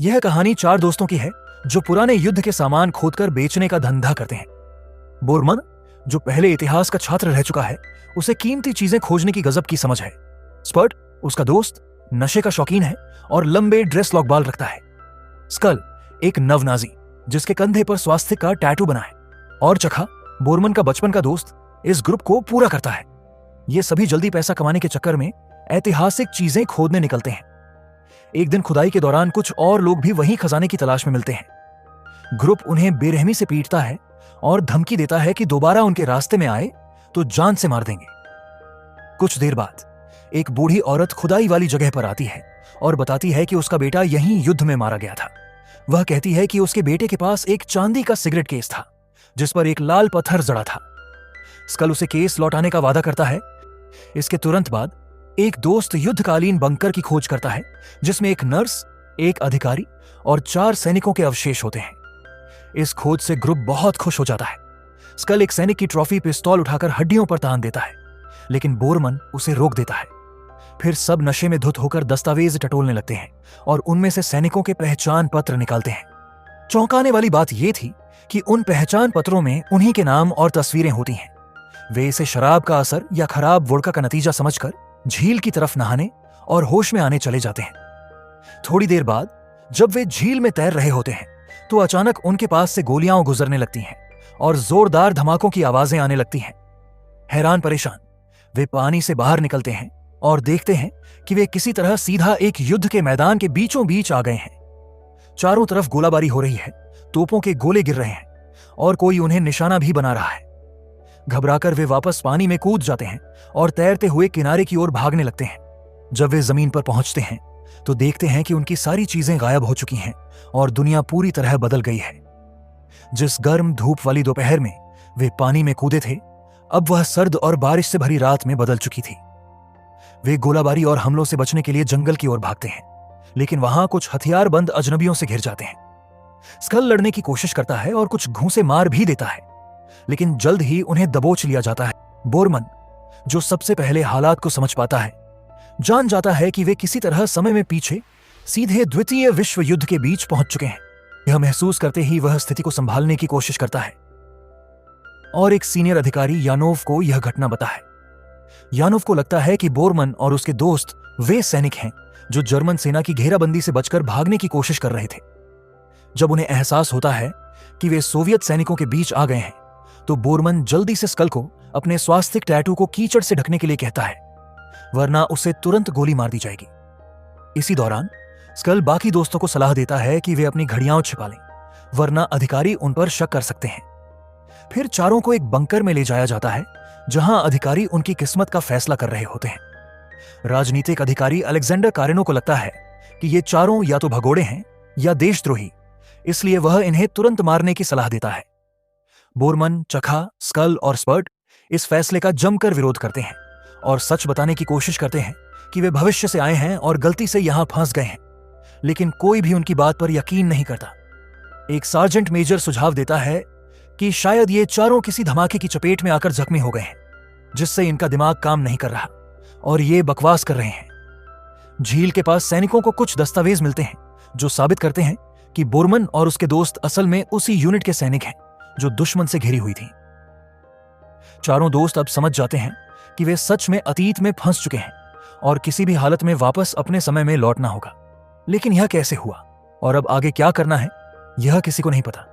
यह कहानी चार दोस्तों की है जो पुराने युद्ध के सामान खोदकर बेचने का धंधा करते हैं। बोरमन, जो पहले इतिहास का छात्र रह चुका है, उसे कीमती चीजें खोजने की गजब की समझ है। स्पर्ट, उसका दोस्त, नशे का शौकीन है और लंबे ड्रेस लॉक बाल रखता है। स्कल, एक नवनाजी जिसके कंधे पर स्वास्थ्य का टैटू बना है। और चखा, बोरमन का बचपन का दोस्त, इस ग्रुप को पूरा करता है। ये सभी जल्दी पैसा कमाने के चक्कर में ऐतिहासिक चीजें खोदने निकलते हैं। एक दिन खुदाई के दौरान कुछ और लोग भी वहीं खजाने की तलाश में मिलते हैं। ग्रुप उन्हें बेरहमी से पीटता है और धमकी देता है कि दोबारा उनके रास्ते में आए तो जान से मार देंगे। कुछ देर बाद एक बूढ़ी औरत खुदाई वाली जगह पर आती है और बताती है कि उसका बेटा यहीं युद्ध में मारा गया था। वह कहती है कि उसके बेटे के पास एक चांदी का सिगरेट केस था जिस पर एक लाल पत्थर जड़ा था। स्कल उसे केस लौटाने का वादा करता है। इसके तुरंत बाद एक दोस्त युद्धकालीन बंकर की खोज करता है जिसमें एक नर्स, एक अधिकारी और 4 सैनिकों के अवशेष होते हैं। इस खोज से ग्रुप बहुत खुश हो जाता है। स्कल एक सैनिक की ट्रॉफी पिस्तौल उठाकर हड्डियों पर तान देता है, लेकिन बोरमन उसे रोक देता है। फिर सब नशे में धुत होकर दस्तावेज टटोलने लगते हैं और उनमें से सैनिकों के पहचान पत्र निकालते हैं। चौंकाने वाली बात यह थी कि उन पहचान पत्रों में उन्हीं के नाम और तस्वीरें होती हैं। वे इसे शराब का असर या खराब वोडका का नतीजा समझकर झील की तरफ नहाने और होश में आने चले जाते हैं। थोड़ी देर बाद जब वे झील में तैर रहे होते हैं तो अचानक उनके पास से गोलियां गुजरने लगती हैं और जोरदार धमाकों की आवाजें आने लगती हैं। हैरान परेशान वे पानी से बाहर निकलते हैं और देखते हैं कि वे किसी तरह सीधा एक युद्ध के मैदान के बीचों बीच आ गए हैं। चारों तरफ गोलाबारी हो रही है, तोपों के गोले गिर रहे हैं और कोई उन्हें निशाना भी बना रहा है। घबराकर वे वापस पानी में कूद जाते हैं और तैरते हुए किनारे की ओर भागने लगते हैं। जब वे जमीन पर पहुंचते हैं तो देखते हैं कि उनकी सारी चीजें गायब हो चुकी हैं और दुनिया पूरी तरह बदल गई है। जिस गर्म धूप वाली दोपहर में वे पानी में कूदे थे, अब वह सर्द और बारिश से भरी रात में बदल चुकी थी। वे गोलाबारी और हमलों से बचने के लिए जंगल की ओर भागते हैं, लेकिन वहां कुछ हथियारबंद अजनबियों से घिर जाते हैं। स्कल लड़ने की कोशिश करता है और कुछ घूंसे मार भी देता है, लेकिन जल्द ही उन्हें दबोच लिया जाता है। बोरमन, जो सबसे पहले हालात को समझ पाता है, जान जाता है कि वे किसी तरह समय में पीछे सीधे द्वितीय विश्व युद्ध के बीच पहुंच चुके हैं। यह महसूस करते ही वह स्थिति को संभालने की कोशिश करता है और एक सीनियर अधिकारी यानोव को यह घटना बताए। यानोव को लगता है कि बोरमन और उसके दोस्त वे सैनिक हैं जो जर्मन सेना की घेराबंदी से बचकर भागने की कोशिश कर रहे थे। जब उन्हें एहसास होता है कि वे सोवियत सैनिकों के बीच आ गए हैं तो बोरमन जल्दी से स्कल को अपने स्वास्तिक टैटू को कीचड़ से ढकने के लिए कहता है, वरना उसे तुरंत गोली मार दी जाएगी। इसी दौरान स्कल बाकी दोस्तों को सलाह देता है कि वे अपनी घड़ियां छिपा लें, वरना अधिकारी उन पर शक कर सकते हैं। फिर चारों को एक बंकर में ले जाया जाता है जहां अधिकारी उनकी किस्मत का फैसला कर रहे होते हैं। राजनीतिक अधिकारी अलेक्जेंडर कारेनो को लगता है कि ये चारों या तो भगोड़े हैं या देशद्रोही, इसलिए वह इन्हें तुरंत मारने की सलाह देता है। बोरमन, चखा, स्कल और स्पर्ट इस फैसले का जमकर विरोध करते हैं और सच बताने की कोशिश करते हैं कि वे भविष्य से आए हैं और गलती से यहां फंस गए हैं, लेकिन कोई भी उनकी बात पर यकीन नहीं करता। एक सार्जेंट मेजर सुझाव देता है कि शायद ये चारों किसी धमाके की चपेट में आकर जख्मी हो गए हैं, जिससे इनका दिमाग काम नहीं कर रहा और ये बकवास कर रहे हैं। झील के पास सैनिकों को कुछ दस्तावेज मिलते हैं जो साबित करते हैं कि बोरमन और उसके दोस्त असल में उसी यूनिट के सैनिक हैं जो दुश्मन से घिरी हुई थी। चारों दोस्त अब समझ जाते हैं कि वे सच में अतीत में फंस चुके हैं और किसी भी हालत में वापस अपने समय में लौटना होगा। लेकिन यह कैसे हुआ और अब आगे क्या करना है, यह किसी को नहीं पता।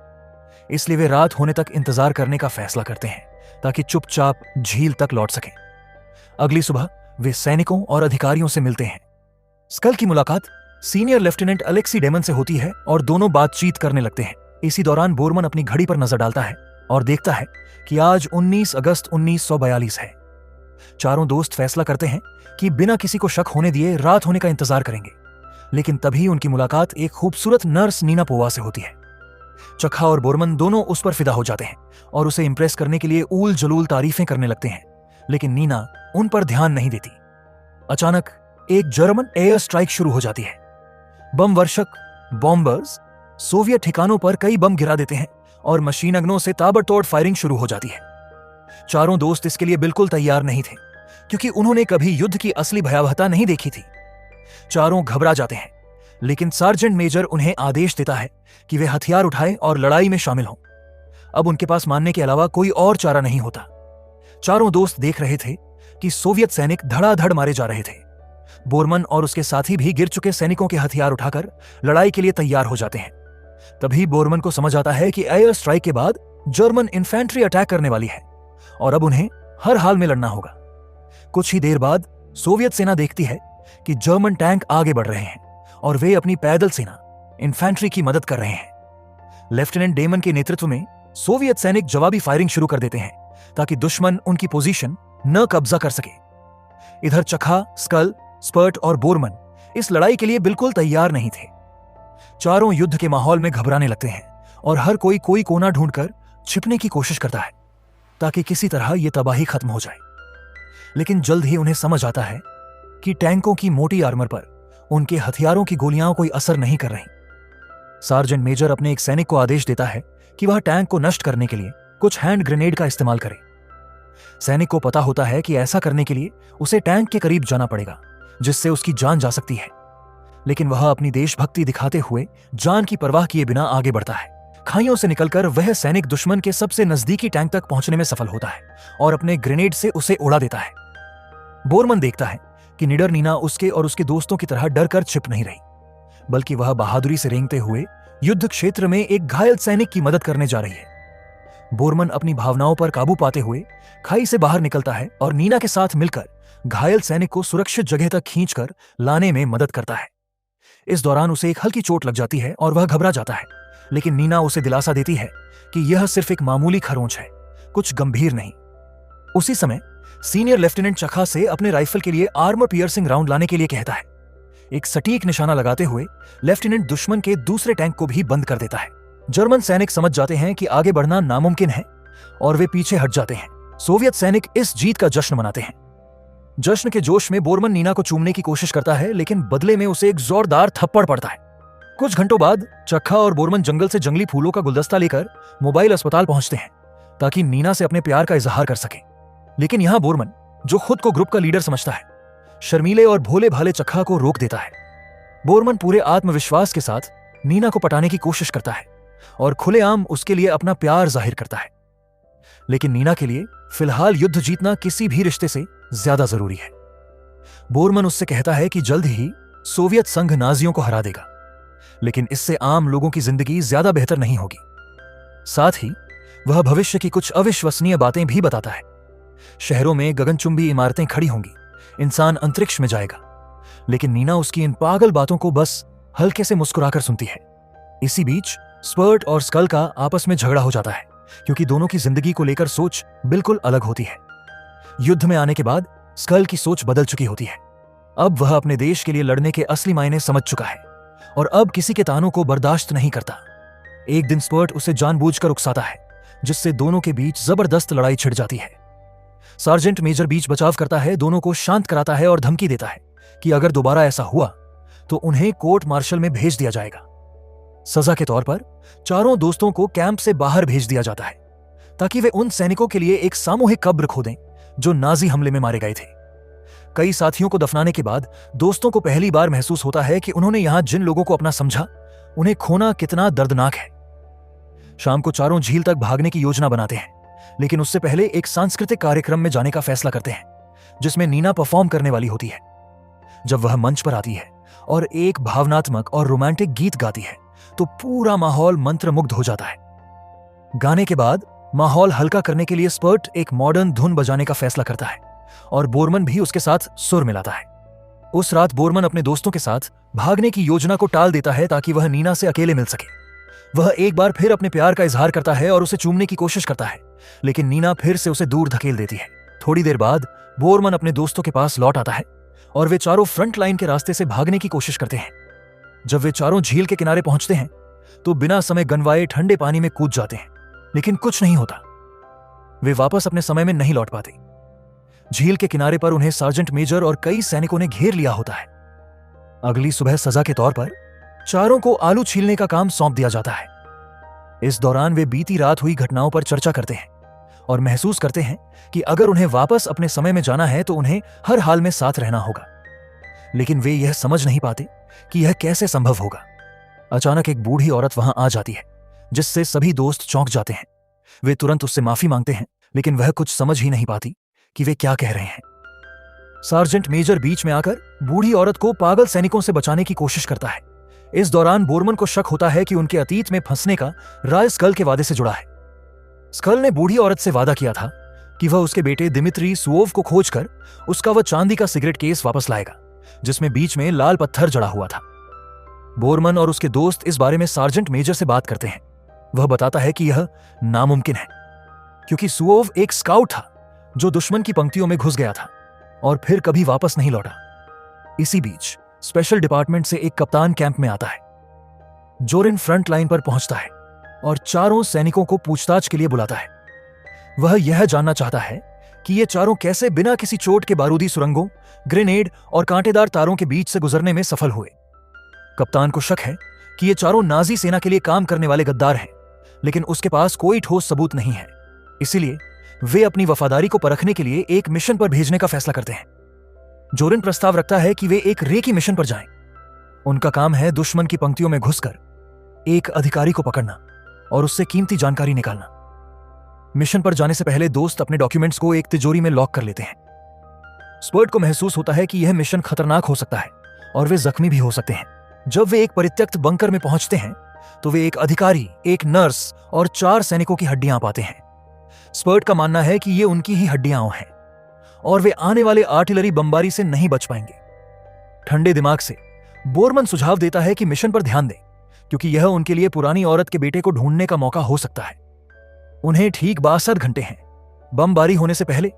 इसलिए वे रात होने तक इंतजार करने का फैसला करते हैं ताकि चुपचाप झील तक लौट सकें। अगली सुबह वे सैनिकों और अधिकारियों से मिलते हैं। स्कल की मुलाकात सीनियर लेफ्टिनेंट अलेक्सी डेमन से होती है और दोनों बातचीत करने लगते हैं। इसी दौरान बोरमन अपनी घड़ी पर नजर डालता है और देखता है कि आज 19 अगस्त 1942 है। चारों दोस्त फैसला करते हैं कि बिना किसी को शक होने दिए रात होने का इंतजार करेंगे, लेकिन तभी उनकी मुलाकात एक खूबसूरत नर्स नीना पोवा से होती है। चखा और बोरमन दोनों उस पर फिदा हो जाते हैं और उसे इंप्रेस करने के लिए ऊल जलूल तारीफें करने लगते हैं, लेकिन नीना उन पर ध्यान नहीं देती। अचानक एक जर्मन एयर स्ट्राइक शुरू हो जाती है। बम वर्षक बॉम्बर्स सोवियत ठिकानों पर कई बम गिरा देते हैं और मशीन गनों से ताबड़तोड़ फायरिंग शुरू हो जाती है। चारों दोस्त इसके लिए बिल्कुल तैयार नहीं थे, क्योंकि उन्होंने कभी युद्ध की असली भयावहता नहीं देखी थी। चारों घबरा जाते हैं, लेकिन सार्जेंट मेजर उन्हें आदेश देता है कि वे हथियार उठाएं और लड़ाई में शामिल हों। अब उनके पास मानने के अलावा कोई और चारा नहीं होता। चारों दोस्त देख रहे थे कि सोवियत सैनिक धड़ाधड़ मारे जा रहे थे। बोरमन और उसके साथी भी गिर चुके सैनिकों के हथियार उठाकर लड़ाई के लिए तैयार हो जाते हैं। तभी बोरमन को समझ आता है कि एयर स्ट्राइक के बाद जर्मन इन्फेंट्री अटैक करने वाली है और अब उन्हें हर हाल में लड़ना होगा। कुछ ही देर बाद सोवियत सेना देखती है कि जर्मन टैंक आगे बढ़ रहे हैं और वे अपनी पैदल सेना इन्फेंट्री की मदद कर रहे हैं। लेफ्टिनेंट डेमन के नेतृत्व में सोवियत सैनिक जवाबी फायरिंग शुरू कर देते हैं ताकि दुश्मन उनकी पोजीशन न कब्जा कर सके। इधर चखा, स्कल, स्पर्ट और बोरमन इस लड़ाई के लिए बिल्कुल तैयार नहीं थे। चारों युद्ध के माहौल में घबराने लगते हैं और हर कोई कोना ढूंढकर छिपने की कोशिश करता है ताकि किसी तरह यह तबाही खत्म हो जाए। लेकिन जल्द ही उन्हें समझ आता है कि टैंकों की मोटी आर्मर पर उनके हथियारों की गोलियां कोई असर नहीं कर रही। सार्जेंट मेजर अपने एक सैनिक को आदेश देता है कि वह टैंक को नष्ट करने के लिए कुछ हैंड ग्रेनेड का इस्तेमाल करे। सैनिक को पता होता है कि ऐसा करने के लिए उसे टैंक के करीब जाना पड़ेगा, जिससे उसकी जान जा सकती है। लेकिन वह अपनी देशभक्ति दिखाते हुए जान की परवाह किए बिना आगे बढ़ता है। खाइयों से निकलकर वह सैनिक दुश्मन के सबसे नजदीकी टैंक तक पहुंचने में सफल होता है और अपने ग्रेनेड से उसे उड़ा देता है। बोरमन देखता है कि निडर नीना उसके और उसके दोस्तों की तरह डर कर छिप नहीं रही, बल्कि वह बहादुरी से रेंगते हुए युद्ध क्षेत्र में एक घायल सैनिक की मदद करने जा रही है। बोरमन अपनी भावनाओं पर काबू पाते हुए खाई से बाहर निकलता है और नीना के साथ मिलकर घायल सैनिक को सुरक्षित जगह तक खींचकर लाने में मदद करता है। इस दौरान उसे एक हल्की चोट लग जाती है और वह घबरा जाता है, लेकिन नीना उसे दिलासा देती है कि यह सिर्फ एक मामूली खरोंच है, कुछ गंभीर नहीं। उसी समय सीनियर लेफ्टिनेंट चखा से अपने राइफल के लिए आर्मर पियर्सिंग राउंड लाने के लिए कहता है। एक सटीक निशाना लगाते हुए लेफ्टिनेंट दुश्मन के दूसरे टैंक को भी बंद कर देता है। जर्मन सैनिक समझ जाते हैं कि आगे बढ़ना नामुमकिन है और वे पीछे हट जाते हैं। सोवियत सैनिक इस जीत का जश्न मनाते हैं। जश्न के जोश में बोरमन नीना को चूमने की कोशिश करता है, लेकिन बदले में उसे एक जोरदार थप्पड़ पड़ता है। कुछ घंटों बाद चक्खा और बोरमन जंगल से जंगली फूलों का गुलदस्ता लेकर मोबाइल अस्पताल पहुंचते हैं ताकि नीना से अपने प्यार का इजहार कर सके। लेकिन यहां बोरमन, जो खुद को ग्रुप का लीडर समझता है, शर्मीले और भोले भाले चक्खा को रोक देता है। बोरमन पूरे आत्मविश्वास के साथ नीना को पटाने की कोशिश करता है और खुलेआम उसके लिए अपना प्यार जाहिर करता है। लेकिन नीना के लिए फिलहाल युद्ध जीतना किसी भी रिश्ते से ज्यादा जरूरी है। बोरमन उससे कहता है कि जल्द ही सोवियत संघ नाजियों को हरा देगा, लेकिन इससे आम लोगों की जिंदगी ज्यादा बेहतर नहीं होगी। साथ ही वह भविष्य की कुछ अविश्वसनीय बातें भी बताता है। शहरों में गगनचुंबी इमारतें खड़ी होंगी, इंसान अंतरिक्ष में जाएगा। लेकिन नीना उसकी इन पागल बातों को बस हल्के से मुस्कुराकर सुनती है। इसी बीच स्पर्ट और स्कल का आपस में झगड़ा हो जाता है, क्योंकि दोनों की जिंदगी को लेकर सोच बिल्कुल अलग होती है। युद्ध में आने के बाद स्कल की सोच बदल चुकी होती है। अब वह अपने देश के लिए लड़ने के असली मायने समझ चुका है और अब किसी के तानों को बर्दाश्त नहीं करता। एक दिन स्पर्ट उसे जानबूझकर उकसाता है, जिससे दोनों के बीच जबरदस्त लड़ाई छिड़ जाती है। सार्जेंट मेजर बीच बचाव करता है, दोनों को शांत कराता है और धमकी देता है कि अगर दोबारा ऐसा हुआ तो उन्हें कोर्ट मार्शल में भेज दिया जाएगा। सजा के तौर पर चारों दोस्तों को कैंप से बाहर भेज दिया जाता है ताकि वे उन सैनिकों के लिए एक सामूहिक कब्र खोदें जो नाजी हमले में मारे गए थे। कई साथियों को दफनाने के बाद दोस्तों को पहली बार महसूस होता है कि उन्होंने यहां जिन लोगों को अपना समझा, उन्हें खोना कितना दर्दनाक है। शाम को चारों झील तक भागने की योजना बनाते हैं, लेकिन उससे पहले एक सांस्कृतिक कार्यक्रम में जाने का फैसला करते हैं, जिसमें नीना परफॉर्म करने वाली होती है। जब वह मंच पर आती है और एक भावनात्मक और रोमांटिक गीत गाती है, तो पूरा माहौल मंत्रमुग्ध हो जाता है। गाने के बाद माहौल हल्का करने के लिए स्पर्ट एक मॉडर्न धुन बजाने का फैसला करता है और बोरमन भी उसके साथ सुर मिलाता है। उस रात बोरमन अपने दोस्तों के साथ भागने की योजना को टाल देता है ताकि वह नीना से अकेले मिल सके। वह एक बार फिर अपने प्यार का इजहार करता है और उसे चूमने की कोशिश करता है, लेकिन नीना फिर से उसे दूर धकेल देती है। थोड़ी देर बाद बोरमन अपने दोस्तों के पास लौट आता है और वे चारों फ्रंट लाइन के रास्ते से भागने की कोशिश करते हैं। जब वे चारों झील के किनारे पहुंचते हैं तो बिना समय गंवाए ठंडे पानी में कूद जाते हैं, लेकिन कुछ नहीं होता। वे वापस अपने समय में नहीं लौट पाते। झील के किनारे पर उन्हें सार्जेंट मेजर और कई सैनिकों ने घेर लिया होता है। अगली सुबह सजा के तौर पर चारों को आलू छीलने का काम सौंप दिया जाता है। इस दौरान वे बीती रात हुई घटनाओं पर चर्चा करते हैं और महसूस करते हैं कि अगर उन्हें वापस अपने समय में जाना है तो उन्हें हर हाल में साथ रहना होगा। लेकिन वे यह समझ नहीं पाते कि यह कैसे संभव होगा। अचानक एक बूढ़ी औरत वहां आ जाती है, जिससे सभी दोस्त चौंक जाते हैं। वे तुरंत उससे माफी मांगते हैं, लेकिन वह कुछ समझ ही नहीं पाती कि वे क्या कह रहे हैं। सार्जेंट मेजर बीच में आकर बूढ़ी औरत को पागल सैनिकों से बचाने की कोशिश करता है। इस दौरान बोरमन को शक होता है कि उनके अतीत में फंसने का राज स्कल के वादे से जुड़ा है। स्कल ने बूढ़ी औरत से वादा किया था कि वह उसके बेटे दिमित्री सुओव को खोजकर उसका वह चांदी का सिगरेट केस वापस लाएगा, जिसमें बीच में लाल पत्थर जड़ा हुआ था। बोरमन और उसके दोस्त इस बारे में सार्जेंट मेजर से बात करते हैं। वह बताता है कि यह नामुमकिन है, क्योंकि सुओव एक स्काउट था जो दुश्मन की पंक्तियों में घुस गया था और फिर कभी वापस नहीं लौटा। इसी बीच स्पेशल डिपार्टमेंट से एक कप्तान कैंप में आता है। जोरिन फ्रंट लाइन पर पहुंचता है और चारों सैनिकों को पूछताछ के लिए बुलाता है। वह यह जानना चाहता है कि ये चारों कैसे बिना किसी चोट के बारूदी सुरंगों, ग्रेनेड और कांटेदार तारों के बीच से गुजरने में सफल हुए। कप्तान को शक है कि ये चारों नाजी सेना के लिए काम करने वाले गद्दार हैं, लेकिन उसके पास कोई ठोस सबूत नहीं है। इसीलिए वे अपनी वफादारी को परखने के लिए एक मिशन पर भेजने का फैसला करते हैं। जोरिन प्रस्ताव रखता है कि वे एक रेकी मिशन पर जाएं। उनका काम है दुश्मन की पंक्तियों में घुसकर एक अधिकारी को पकड़ना और उससे कीमती जानकारी निकालना। मिशन पर जाने से पहले दोस्त अपने डॉक्यूमेंट्स को एक तिजोरी में लॉक कर लेते हैं। स्पर्ट को महसूस होता है कि यह मिशन खतरनाक हो सकता है और वे जख्मी भी हो सकते हैं। जब वे एक परित्यक्त बंकर में पहुंचते हैं तो वे एक अधिकारी, एक नर्स और 4 सैनिकों की हड्डियां पाते हैं। स्पर्ट का मानना है कि ये उनकी ही हड्डियां हैं और वे आने वाले आर्टिलरी बमबारी से नहीं बच पाएंगे। ठंडे दिमाग से बोरमन सुझाव देता है कि मिशन पर ध्यान दें, क्योंकि यह उनके लिए पुरानी औरत के बेटे को ढूंढने का मौका हो सकता है। उन्हें ठीक 62 घंटे हैं बमबारी होने से पहले,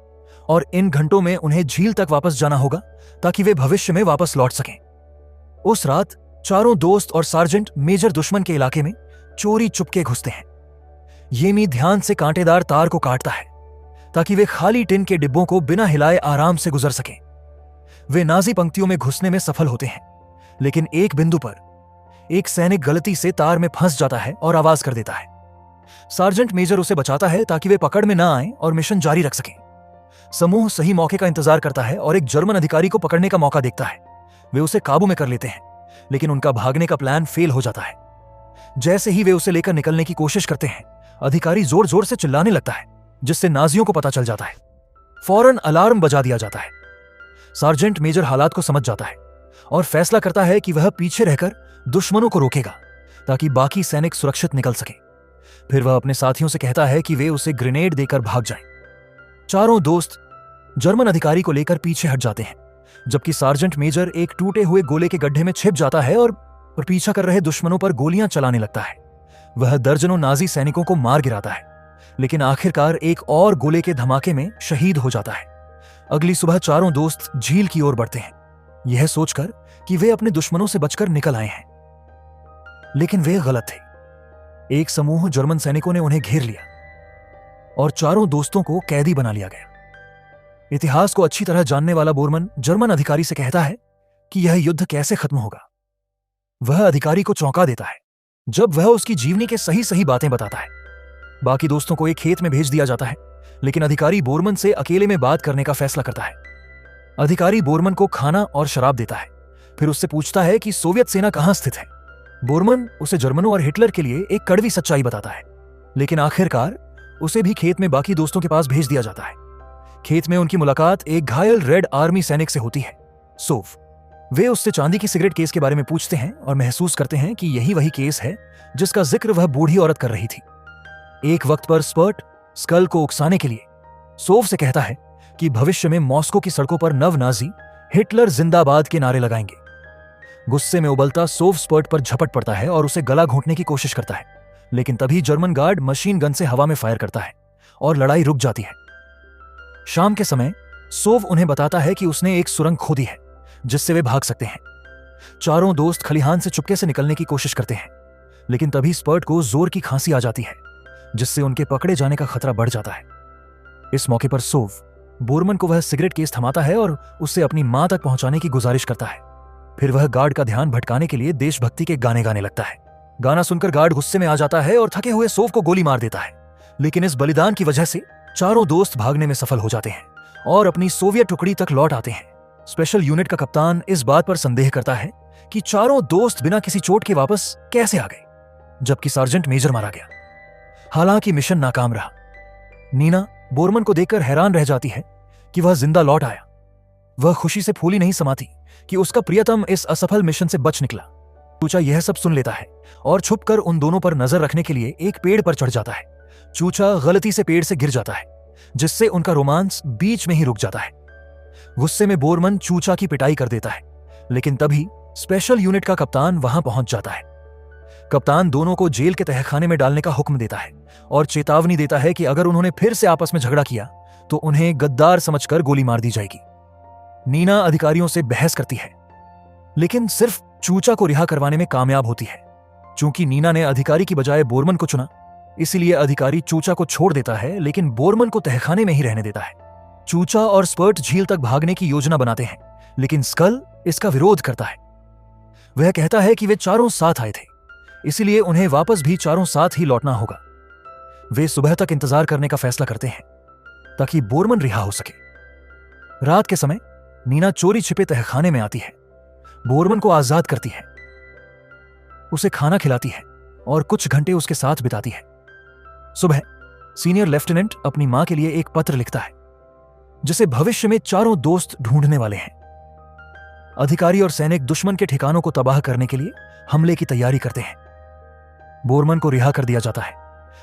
और इन घंटों में उन्हें झील तक वापस जाना होगा ताकि वे भविष्य में वापस लौट सकें। उस रात चारों दोस्त और सार्जेंट मेजर दुश्मन के इलाके में चोरी चुपके घुसते हैं। येमी ध्यान से कांटेदार तार को काटता है ताकि वे खाली टिन के डिब्बों को बिना हिलाए आराम से गुजर सकें। वे नाजी पंक्तियों में घुसने में सफल होते हैं, लेकिन एक बिंदु पर एक सैनिक गलती से तार में फंस जाता है और आवाज कर देता है। सार्जेंट मेजर उसे बचाता है ताकि वे पकड़ में ना आए और मिशन जारी रख सकें। समूह सही मौके का इंतजार करता है और एक जर्मन अधिकारी को पकड़ने का मौका देखता है। वे उसे काबू में कर लेते हैं, लेकिन उनका भागने का प्लान फेल हो जाता है। जैसे ही वे उसे लेकर निकलने की कोशिश करते हैं, अधिकारी जोर जोर से चिल्लाने लगता है, जिससे नाजियों को पता चल जाता है। फौरन अलार्म बजा दिया जाता है। सार्जेंट मेजर हालात को समझ जाता है और फैसला करता है कि वह पीछे रहकर दुश्मनों को रोकेगा ताकि बाकी सैनिक सुरक्षित निकल सके। फिर वह अपने साथियों से कहता है कि वे उसे ग्रेनेड देकर भाग जाएं। चारों दोस्त जर्मन अधिकारी को लेकर पीछे हट जाते हैं, जबकि सार्जेंट मेजर एक टूटे हुए गोले के गड्ढे में छिप जाता है और पीछा कर रहे दुश्मनों पर गोलियां चलाने लगता है। वह दर्जनों नाजी सैनिकों को मार गिराता है, लेकिन आखिरकार एक और गोले के धमाके में शहीद हो जाता है। अगली सुबह चारों दोस्त झील की ओर बढ़ते हैं, यह सोचकर कि वे अपने दुश्मनों से बचकर निकल आए हैं, लेकिन वे गलत थे। एक समूह जर्मन सैनिकों ने उन्हें घेर लिया और चारों दोस्तों को कैदी बना लिया गया। इतिहास को अच्छी तरह जानने वाला बोरमन जर्मन अधिकारी से कहता है कि यह युद्ध कैसे खत्म होगा। वह अधिकारी को चौंका देता है जब वह उसकी जीवनी के सही सही बातें बताता है। बाकी दोस्तों को एक खेत में भेज दिया जाता है, लेकिन अधिकारी बोरमन से अकेले में बात करने का फैसला करता है। अधिकारी बोरमन को खाना और शराब देता है, फिर उससे पूछता है कि सोवियत सेना कहां स्थित है। बोरमन उसे जर्मनों और हिटलर के लिए एक कड़वी सच्चाई बताता है, लेकिन आखिरकार उसे भी खेत में बाकी दोस्तों के पास भेज दिया जाता है। खेत में उनकी मुलाकात एक घायल रेड आर्मी सैनिक से होती है, सोव। वे उससे चांदी की सिगरेट केस के बारे में पूछते हैं और महसूस करते हैं कि यही वही केस है जिसका जिक्र वह बूढ़ी औरत कर रही थी। एक वक्त पर स्पर्ट स्कल को उकसाने के लिए सोव से कहता है कि भविष्य में मॉस्को की सड़कों पर नव नाजी हिटलर जिंदाबाद के नारे लगाएंगे। गुस्से में उबलता सोव स्पर्ट पर झपट पड़ता है और उसे गला घोंटने की कोशिश करता है, लेकिन तभी जर्मन गार्ड मशीन गन से हवा में फायर करता है और लड़ाई रुक जाती है। शाम के समय सोव उन्हें बताता है कि उसने एक सुरंग खोदी है जिससे वे भाग सकते हैं। चारों दोस्त खलिहान से चुपके से निकलने की कोशिश करते हैं, लेकिन तभी स्पर्ट को जोर की खांसी आ जाती है, जिससे उनके पकड़े जाने का खतरा बढ़ जाता है। इस मौके पर सोव बोरमन को वह सिगरेट केस थमाता है और उससे अपनी मां तक पहुंचाने की गुजारिश करता है। फिर वह गार्ड का ध्यान भटकाने के लिए देशभक्ति के गाने गाने लगता है। गाना सुनकर गार्ड गुस्से में आ जाता है और थके हुए सोव को गोली मार देता है, लेकिन इस बलिदान की वजह से चारों दोस्त भागने में सफल हो जाते हैं और अपनी सोवियत टुकड़ी तक लौट आते हैं। स्पेशल यूनिट का कप्तान इस बात पर संदेह करता है कि चारों दोस्त बिना किसी चोट के वापस कैसे आ गए, जबकि सार्जेंट मेजर मारा गया। हालांकि मिशन नाकाम रहा। नीना बोरमन को देखकर हैरान रह जाती है कि वह जिंदा लौट आया। वह खुशी से फूली नहीं समाती कि उसका प्रियतम इस असफल मिशन से बच निकला। चूचा यह सब सुन लेता है और छुपकर उन दोनों पर नजर रखने के लिए एक पेड़ पर चढ़ जाता है। चूचा गलती से पेड़ से गिर जाता है, जिससे उनका रोमांस बीच में ही रुक जाता है। गुस्से में बोरमन चूचा की पिटाई कर देता है, लेकिन तभी स्पेशल यूनिट का कप्तान वहां पहुंच जाता है। कप्तान दोनों को जेल के तहखाने में डालने का हुक्म देता है और चेतावनी देता है कि अगर उन्होंने फिर से आपस में झगड़ा किया तो उन्हें गद्दार समझकर गोली मार दी जाएगी। नीना अधिकारियों से बहस करती है, लेकिन सिर्फ चूचा को रिहा करवाने में कामयाब होती है। चूंकि नीना ने अधिकारी की बजाय बोरमन को चुना, इसलिए अधिकारी चूचा को छोड़ देता है, लेकिन बोरमन को तहखाने में ही रहने देता है। चूचा और स्पर्ट झील तक भागने की योजना बनाते हैं, लेकिन स्कल इसका विरोध करता है। वह कहता है कि वे चारों साथ आए थे, इसलिए उन्हें वापस भी चारों साथ ही लौटना होगा। वे सुबह तक इंतजार करने का फैसला करते हैं ताकि बोरमन रिहा हो सके। रात के समय नीना चोरी छिपे तहखाने में आती है, बोरमन को आजाद करती है, उसे खाना खिलाती है और कुछ घंटे उसके साथ बिताती है। सुबह सीनियर लेफ्टिनेंट अपनी मां के लिए एक पत्र लिखता है, जिसे भविष्य में चारों दोस्त ढूंढने वाले हैं। अधिकारी और सैनिक दुश्मन के ठिकानों को तबाह करने के लिए हमले की तैयारी करते हैं। बोरमन को रिहा कर दिया जाता है,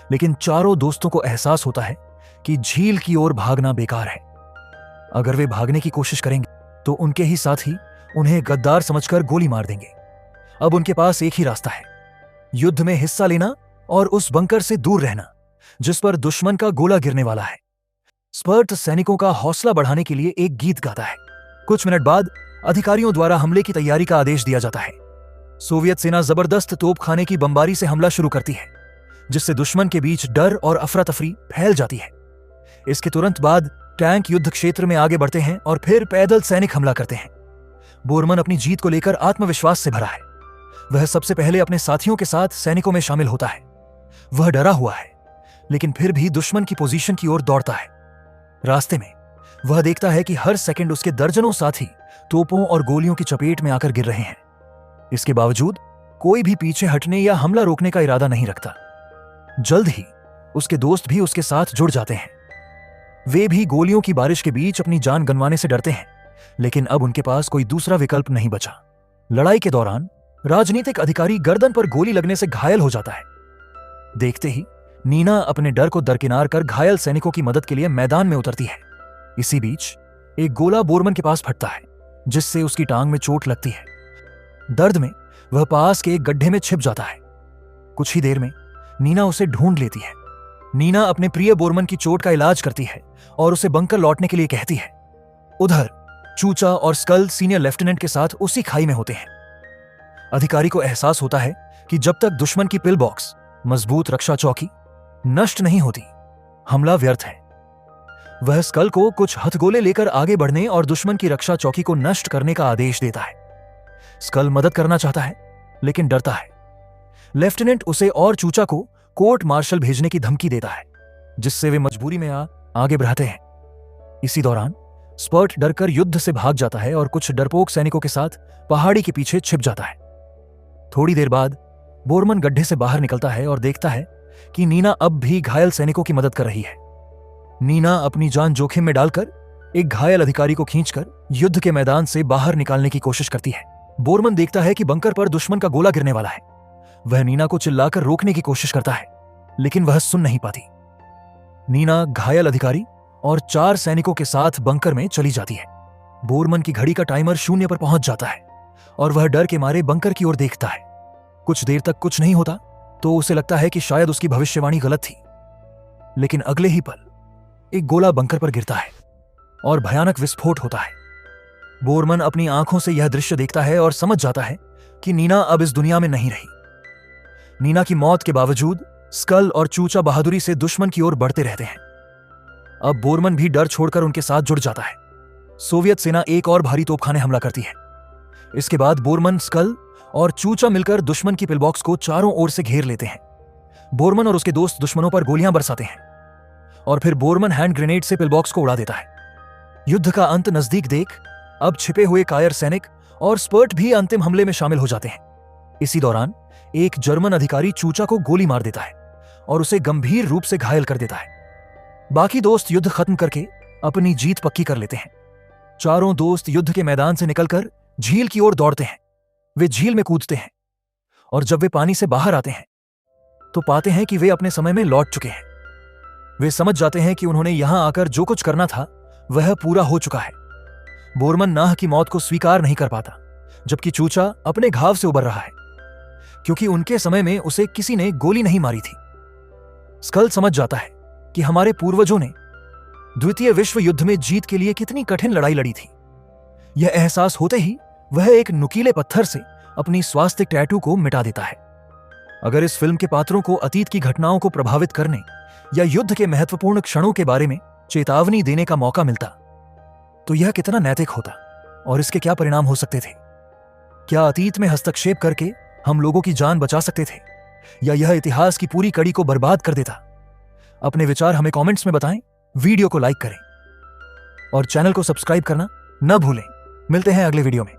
लेकिन चारों दोस्तों को एहसास होता है कि झील की ओर भागना बेकार है। अगर वे भागने की कोशिश करेंगे तो उनके ही साथी उन्हें गद्दार समझकर गोली मार देंगे। अब उनके पास एक ही रास्ता है, युद्ध में हिस्सा लेना और उस बंकर से दूर रहना जिस पर दुश्मन का गोला गिरने वाला है। स्पर्ट सैनिकों का हौसला बढ़ाने के लिए एक गीत गाता है। कुछ मिनट बाद अधिकारियों द्वारा हमले की तैयारी का आदेश दिया जाता है। सोवियत सेना जबरदस्त तोपखाने की बमबारी से हमला शुरू करती है, जिससे दुश्मन के बीच डर और अफरा तफरी फैल जाती है। इसके तुरंत बाद टैंक युद्ध क्षेत्र में आगे बढ़ते हैं और फिर पैदल सैनिक हमला करते हैं। बोरमन अपनी जीत को लेकर आत्मविश्वास से भरा है। वह सबसे पहले अपने साथियों के साथ सैनिकों में शामिल होता है। वह डरा हुआ है, लेकिन फिर भी दुश्मन की पोजीशन की ओर दौड़ता है। रास्ते में वह देखता है कि हर सेकंड उसके दर्जनों साथी तोपों और गोलियों की चपेट में आकर गिर रहे हैं। इसके बावजूद कोई भी पीछे हटने या हमला रोकने का इरादा नहीं रखता। जल्द ही उसके दोस्त भी उसके साथ जुड़ जाते हैं। वे भी गोलियों की बारिश के बीच अपनी जान गंवाने से डरते हैं, लेकिन अब उनके पास कोई दूसरा विकल्प नहीं बचा। लड़ाई के दौरान राजनीतिक अधिकारी गर्दन पर गोली लगने से घायल हो जाता है। देखते ही नीना अपने डर को दरकिनार कर घायल सैनिकों की मदद के लिए मैदान में उतरती है। इसी बीच एक गोला बोरमन के पास फटता है, जिससे उसकी टांग में चोट लगती है। दर्द में वह पास के एक गड्ढे में छिप जाता है। कुछ ही देर में नीना उसे ढूंढ लेती है। नीना अपने प्रिय बोरमन की चोट का इलाज करती है और उसे बंकर लौटने के लिए कहती है। उधर चूचा और स्कल सीनियर लेफ्टिनेंट के साथ उसी खाई में होते हैं। अधिकारी को एहसास होता है कि जब तक दुश्मन की पिल बॉक्स, मजबूत रक्षा चौकी नष्ट नहीं होती, हमला व्यर्थ है। वह स्कल को कुछ हथगोले लेकर आगे बढ़ने और दुश्मन की रक्षा चौकी को नष्ट करने का आदेश देता है। स्कल मदद करना चाहता है, लेकिन डरता है। लेफ्टिनेंट उसे और चूचा को कोर्ट मार्शल भेजने की धमकी देता है, जिससे वे मजबूरी में आगे बढ़ाते हैं। इसी दौरान स्पर्ट डरकर युद्ध से भाग जाता है और कुछ डरपोक सैनिकों के साथ पहाड़ी के पीछे छिप जाता है। थोड़ी देर बाद बोरमन गड्ढे से बाहर निकलता है और देखता है कि नीना अब भी घायल सैनिकों की मदद कर रही है। नीना अपनी जान जोखिम में डालकर एक घायल अधिकारी को खींचकर युद्ध के मैदान से बाहर निकालने की कोशिश करती है। बोरमन देखता है कि बंकर पर दुश्मन का गोला गिरने वाला है। वह नीना को चिल्लाकर रोकने की कोशिश करता है, लेकिन वह सुन नहीं पाती। नीना घायल अधिकारी और 4 सैनिकों के साथ बंकर में चली जाती है। बोरमन की घड़ी का टाइमर 0 पर पहुंच जाता है और वह डर के मारे बंकर की ओर देखता है। कुछ देर तक कुछ नहीं होता तो उसे लगता है कि शायद उसकी भविष्यवाणी गलत थी, लेकिन अगले ही पल एक गोला बंकर पर गिरता है और भयानक विस्फोट होता है। बोरमन अपनी आंखों से यह दृश्य देखता है और समझ जाता है कि नीना अब इस दुनिया में नहीं रही। नीना की मौत के बावजूद स्कल और चूचा बहादुरी से दुश्मन की ओर बढ़ते रहते हैं। अब बोरमन भी डर छोड़कर उनके साथ जुड़ जाता है। सोवियत सेना एक और भारी तोपखाने हमला करती है। इसके बाद बोरमन, स्कल और चूचा मिलकर दुश्मन की पिलबॉक्स को चारों ओर से घेर लेते हैं। बोरमन और उसके दोस्त दुश्मनों पर गोलियां बरसाते हैं और फिर बोरमन हैंड ग्रेनेड से पिलबॉक्स को उड़ा देता है। युद्ध का अंत नजदीक देख अब छिपे हुए कायर सैनिक और स्पर्ट भी अंतिम हमले में शामिल हो जाते हैं। इसी दौरान एक जर्मन अधिकारी चूचा को गोली मार देता है और उसे गंभीर रूप से घायल कर देता है। बाकी दोस्त युद्ध खत्म करके अपनी जीत पक्की कर लेते हैं। चारों दोस्त युद्ध के मैदान से निकलकर झील की ओर दौड़ते हैं। वे झील में कूदते हैं और जब वे पानी से बाहर आते हैं तो पाते हैं कि वे अपने समय में लौट चुके हैं। वे समझ जाते हैं कि उन्होंने यहां आकर जो कुछ करना था वह पूरा हो चुका है। बोरमन नाह की मौत को स्वीकार नहीं कर पाता, जबकि चूचा अपने घाव से उबर रहा है, क्योंकि उनके समय में उसे किसी ने गोली नहीं मारी थी। स्कल समझ जाता है कि हमारे पूर्वजों ने द्वितीय विश्व युद्ध में जीत के लिए कितनी कठिन लड़ाई लड़ी थी। यह एहसास होते ही वह एक नुकीले पत्थर से अपनी स्वास्थ्य टैटू को मिटा देता है। अगर इस फिल्म के पात्रों को अतीत की घटनाओं को प्रभावित करने या युद्ध के महत्वपूर्ण क्षणों के बारे में चेतावनी देने का मौका मिलता तो यह कितना नैतिक होता और इसके क्या परिणाम हो सकते थे। क्या अतीत में हस्तक्षेप करके हम लोगों की जान बचा सकते थे या यह इतिहास की पूरी कड़ी को बर्बाद कर देता? अपने विचार हमें कमेंट्स में बताएं, वीडियो को लाइक करें और चैनल को सब्सक्राइब करना न भूलें। मिलते हैं अगले वीडियो में।